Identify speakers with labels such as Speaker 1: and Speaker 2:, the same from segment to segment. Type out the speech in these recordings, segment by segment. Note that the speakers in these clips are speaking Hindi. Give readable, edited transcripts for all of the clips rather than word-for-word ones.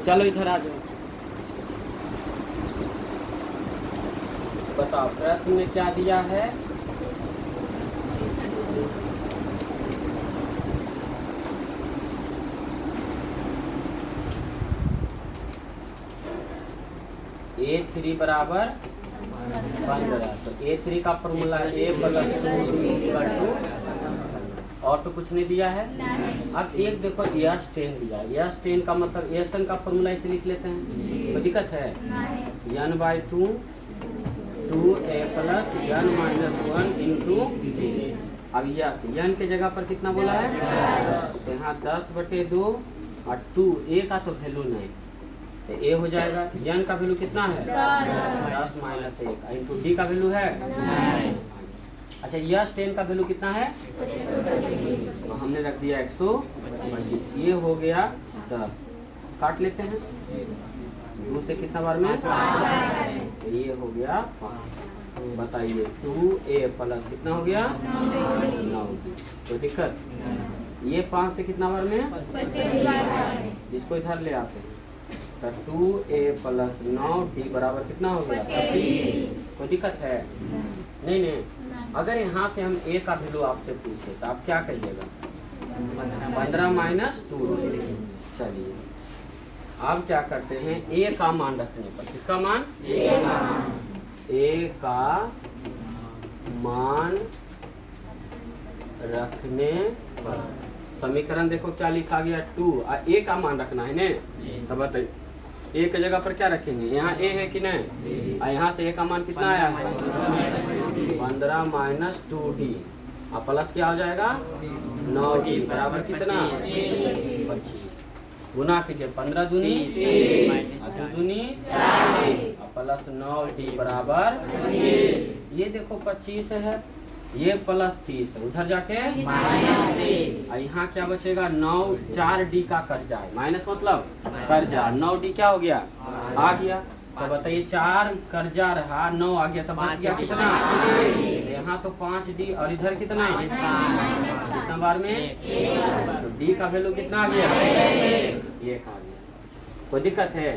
Speaker 1: चलो इधर आ जाओ। बताओ प्रश्न में क्या दिया है। A3 बराबर 15। तो A3 का फॉर्मूला A प्लस 2 और तो कुछ नहीं दिया है। अब एक देखो यस 10 दिया है। यस 10 का मतलब एसन का फॉर्मूला इसे लिख लेते हैं। कोई दिक्कत है? n/2 2a plus n minus 1 into. अब यस n के जगह पर कितना बोला है? तो यहाँ 10/2 और 2 a का तो वैल्यू नहीं, तो a हो जाएगा। n का वैल्यू कितना है? 10 माइनस 1 इंटू d का वैल्यू है। अच्छा यस 10 का वैल्यू कितना है? तो हमने रख दिया 125। ये हो गया 10। काट लेते हैं। 2 से कितना बार में? तो ये हो गया 5। बताइए 2a प्लस कितना हो गया? 9। कोई दिक्कत? ये 5 से कितना बार में? 25। इसको इधर ले आते हैं। तो 2a प्लस 9d बराबर कितना हो गया? 25। कोई दिक्कत है? नहीं। अगर यहाँ से हम a का वैल्यू आपसे पूछे तो आप क्या कहिएगा? 15 माइनस 2। चलिए अब क्या करते हैं, a का मान रखने पर। किसका मान? a का मान रखने पर समीकरण देखो क्या लिखा गया 2 और a का मान रखना है ने। तो बताइए a की जगह पर क्या रखेंगे? यहाँ a है कि नहीं? और यहाँ से a का मान कितना आया है? 15 माइनस 2d और प्लस क्या हो जाएगा? 9d बराबर कितना? 25। गुना कीजिए 15 दूनी 2 दूनी 4 प्लस 9d बराबर 25। ये देखो 25 है, ये प्लस 30 है, उधर जाके माइनस 30। और यहाँ क्या बचेगा? 9 4d का कर्जा है। माइनस मतलब कर्जा। 9d क्या हो गया? आ गया। तो बताइए 4 कर्जा रहा, 9 आ गया, तो बच गया कितना? यहाँ तो 5d और इधर कितना? कितना बार में? तो d का वैल्यू कितना आ गया? 1 आ गया। कोई दिक्कत है?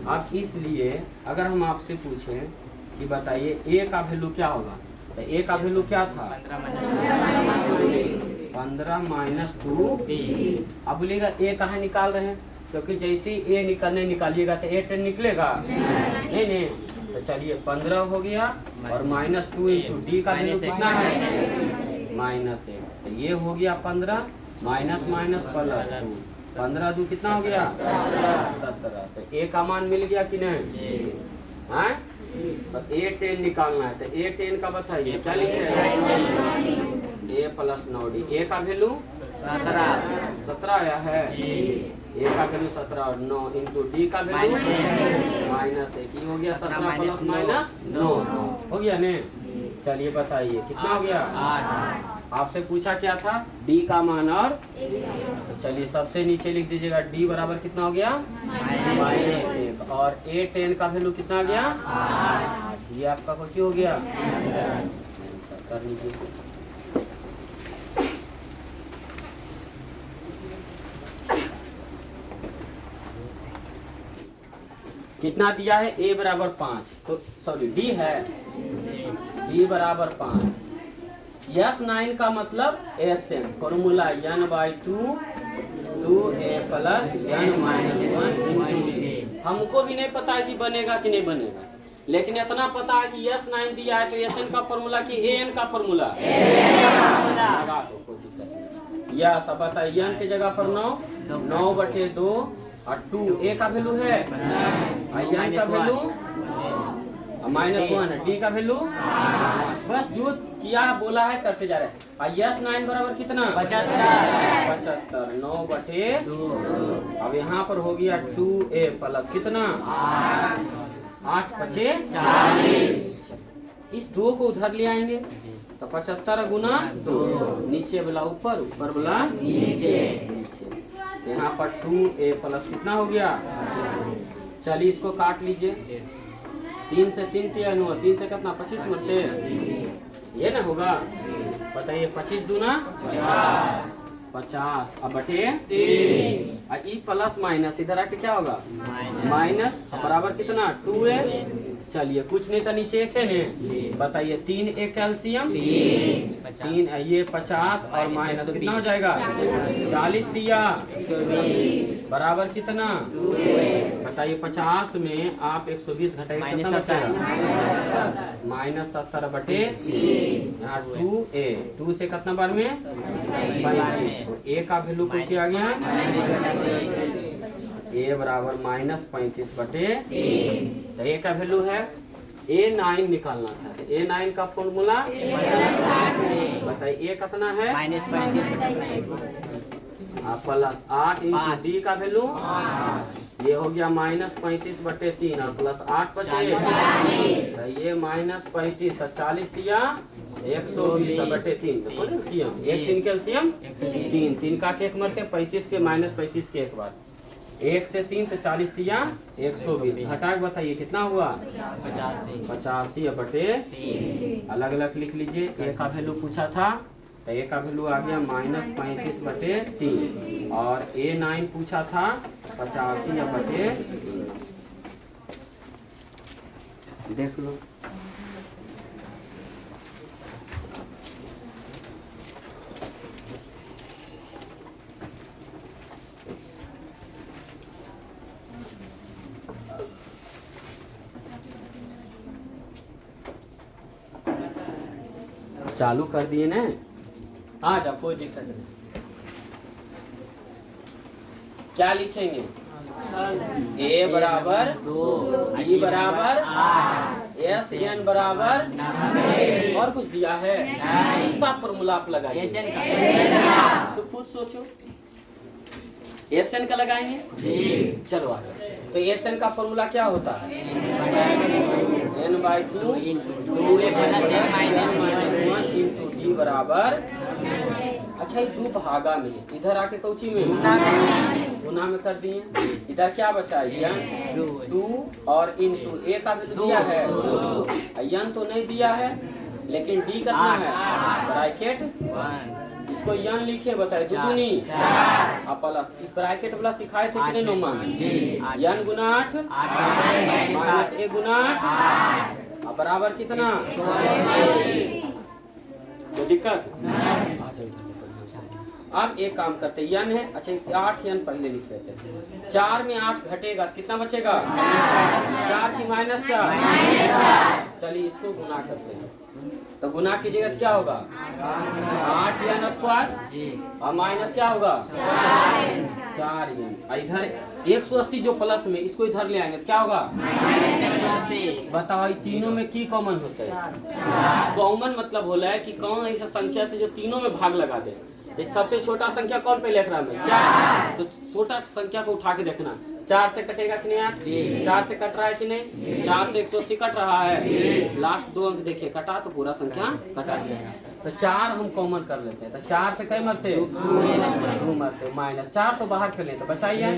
Speaker 1: अब इसलिए अगर हम आपसे पूछें कि बताइए a का वैल्यू क्या होगा, तो a का वैल्यू क्या था? 15 माइनस 2d। अब बोलिएगा a कहाँ निकाल रहे हैं? क्योंकि जैसे ही a निकालिएगा तो a 10 निकलेगा नहीं। तो चलिए 15 हो गया और माइनस 2 इंटू डी का वैल्यू कितना है? -1। तो ये हो गया 15 माइनस माइनस प्लस 2। 15 2 कितना हो गया? 17। तो a का मान मिल गया कि नहीं? हाँ, तो A10 निकालना है। तो A10 का बताइए क्या लिखे? a plus 9d। a का वैल्यू 17 आया है। a का वैल्यू 17 और 9 इंटू d का वैल्यू -1। हो गया 17 प्लस माइनस 9 हो गया ने। चलिए बताइए कितना हो गया? 8। आपसे पूछा क्या था? d का मान और तो चलिए सबसे नीचे लिख दीजिएगा d बराबर कितना हो गया? -1। और A10 का वैल्यू कितना आ गया? 8। ये आपका कुछ हो गया। कर लीजिए। कितना दिया है? a बराबर 5, तो सॉरी d है, d बराबर 5। यस 9 का मतलब Sn formula n/2 2a plus n minus 1 into d। हमको भी नहीं पता है कि बनेगा कि नहीं बनेगा, लेकिन इतना पता है कि यस 9 दिया है तो Sn का फॉर्मूला कि an का फॉर्मूला लगा दो, कोई दिक्कत नहीं। यस अब बताइए n की जगह पर 9/2 और 2 a का वैल्यू है और n का वैल्यू -1, d का वैल्यू बस जो किया बोला है करते जा रहे हैं। और यस 9 बराबर कितना? 75 9/2। अब यहाँ पर हो गया 2a प्लस कितना? 8 5 40। इस 2 को उधर ले आएंगे तो 75 गुना 2, नीचे वाला ऊपर ऊपर वाला नीचे। यहाँ पर 2a प्लस कितना हो गया? चलिए इसको काट लीजिए। 3 से 3 3 9, 3 से कितना? 25 मरते ये ना होगा। बताइए 25 दूना 50 अब बटे 3। प्लस माइनस इधर आके क्या होगा माइनस बराबर कितना 2a। चलिए कुछ नहीं था नीचे एक है ने बताइए 3a कैल्शियम 3 ये 50 और माइनस कितना हो जाएगा 40 दिया बराबर कितना बताइए 50 में आप 120 घटाइए कितना बचेगा माइनस 70 बटे यहाँ 2a 2 से कितना बार में 35 a का वैल्यू कुछ आ गया a बराबर माइनस 35 बटे तो a का वैल्यू है A9 निकालना था A9 का फॉर्मूला बताइए a कितना है प्लस 8 इंटू डी का वैल्यू ये हो गया माइनस 35 बटे 3 और प्लस 8 बचे तो ये माइनस 35 40 दिया 120 बटे 3 देखो कैल्शियम 3 कैल्शियम 3 का एक मरते 35 के माइनस 35 के एक बार 1 से 3 तो 40 दिया 120 घटा के बताइए कितना हुआ 85 बटे अलग अलग लिख लीजिए a का वैल्यू पूछा था तो a का वैल्यू आ गया माइनस 35 बटे 3 और A9 पूछा था 85 बटे 3 देख लो चालू कर दिए ना आ जाओ कोई दिक्कत नहीं क्या लिखेंगे a बराबर 2 b बराबर s n बराबर और कुछ दिया है इसका फॉर्मूला आप लगाइए तो खुद सोचो एस एन का लगाएंगे चलो आ तो एस एन का फॉर्मूला क्या होता है n/2 इंटू डी बराबर अच्छा ये 2 भागा में इधर आके कौची में गुना में कर दिए इधर क्या बचा है 2 और इंटू a का वैल्यू दिया है n तो नहीं दिया है लेकिन d कितना है ब्रैकेट इसको यन लिखे बताए दुगुनी प्लस ब्रैकेट वाला सिखाए थे कि नहीं नोमा यन गुना 8 माइनस a गुना 8 बराबर कितना तो दिक्कत अब एक काम करते यन है अच्छा 8 यन पहले लिख लेते हैं 4 में 8 घटेगा कितना बचेगा 4 की माइनस 4 चलिए इसको गुना करते हैं तो गुना कीजिएगा क्या होगा 8 यन स्क्वायर और माइनस क्या होगा 4 यन इधर 180 जो प्लस में इसको इधर ले आएंगे तो क्या होगा बताओ तीनों में की कॉमन होता है कॉमन मतलब बोला है कि कौन ऐसा संख्या से जो तीनों में भाग लगा दे एक सबसे छोटा संख्या कौन पे लिख रहा है 4 तो छोटा संख्या को उठा के देखना 4 से कटेगा कि नहीं 4 से कट रहा है कि नहीं 4 से 180 कट रहा है लास्ट 2 अंक देखिए कटा तो पूरा संख्या कटा जाएगा तो 4 हम कॉमन कर लेते हैं तो 4 से कई मरते 2 मरते माइनस 4 तो बाहर कर लेते बचाइए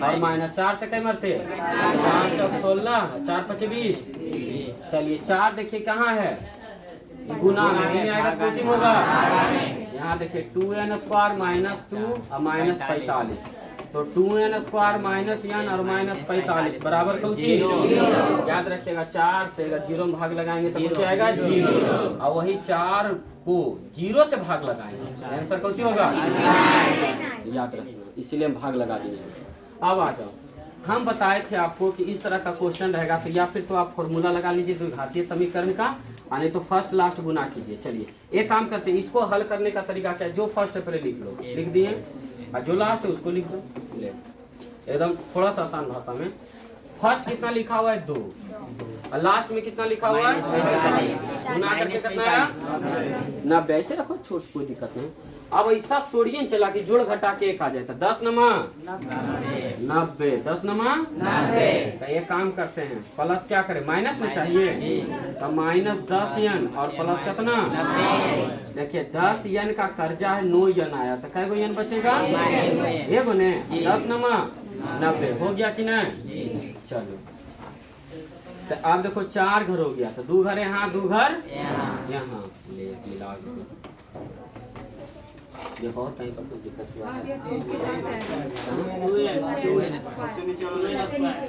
Speaker 1: और माइनस 4 से कई मरते 4 चौक 16 4 5 20 चलिए 4 देखिए कहाँ है गुना में आएगा कोचिंग होगा यहाँ देखिए 2n स्क्वायर माइनस 2 और माइनस 45 तो 2n स्क्वायर माइनस n और माइनस 45 बराबर कोचिंग याद रखिएगा 4 से अगर 0 में भाग लगाएंगे तो कुछ आएगा 0 और वही 4 को 0 से भाग लगाएंगे आंसर कोचिंग होगा याद रखना इसीलिए भाग लगा दीजिए। अब आ जाओ हम बताए थे आपको कि इस तरह का क्वेश्चन रहेगा तो या फिर तो आप फॉर्मूला लगा लीजिए द्विघातीय समीकरण का नहीं तो फर्स्ट लास्ट गुना कीजिए। चलिए एक काम करते हैं इसको हल करने का तरीका क्या है जो फर्स्ट है पहले लिख लो लिख दिए और जो लास्ट है उसको लिख दो ले एकदम थोड़ा सा आसान भाषा में फर्स्ट कितना लिखा हुआ है 2 और लास्ट में कितना लिखा हुआ है गुना करके कितना है 90 ऐसे रखो छोट कोई दिक्कत नहीं। अब ऐसा तोड़िए चला के जोड़ घटा के 1 आ जाए तो 10 नमा 90 10 नमा 90 तो एक काम करते हैं प्लस क्या करें माइनस में चाहिए तो माइनस 10 यन और प्लस कितना देखिए 10 यन का कर्जा है 9 यन आया तो कै गो यन बचेगा एगो ने 10 नमा 90 हो गया कि नहीं। चलो तो अब देखो 4 घर हो गया तो 2 घर यहाँ 2 घर यहाँ ले मिला देखो और कहीं पर कोई दिक्कत हुआ है
Speaker 2: सबसे नीचे वाला
Speaker 1: टू एन स्क्वायर